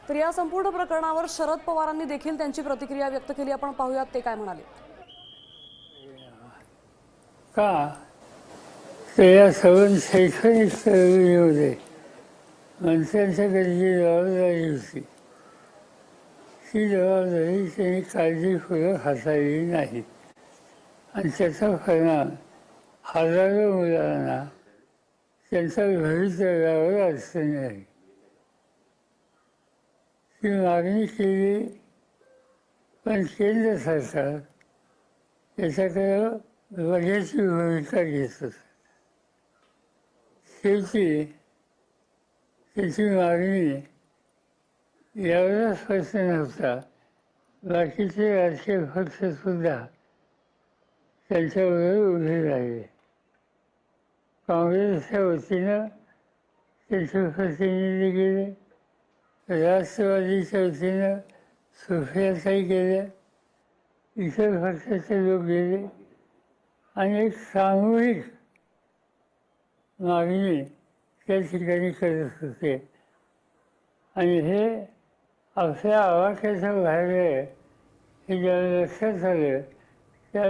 तर या संपूर्ण प्रकरणावर शरद पवारांनी देखील त्यांची प्रतिक्रिया व्यक्त केली. आपण पाहूयात ते काय म्हणाले. का ते या सगळं शैक्षणिक चळवळीमध्ये माणसांच्याकडे जी जबाबदारी होती ही जबाबदारी त्यांनी काळजीपूर्वक हाताळली नाही आणि त्याचा परिणाम हजारो मुलांना त्यांच्या भवितव्यावर अडचणी आली. ही मागणी केली पण केंद्र सरकार त्याच्याकडं बघ्याची भूमिका घेत होतं. शेवटी त्याची मागणी एवढाच प्रश्न नव्हता, बाकीचे राजकीय पक्षसुद्धा त्यांच्याबरोबर उभे राहिले. काँग्रेसच्या वतीनं त्याचे प्रतिनिधी गेले, राष्ट्रवादीच्या वतीनं सुप्रियाताई गेल्या, इतर पक्षाचे लोक गेले आणि एक सामूहिक मागणी त्या ठिकाणी करत होते. आणि हे आपल्या आवाक्याच्या बाहेर आहे हे ज्याला लक्षात आलं त्या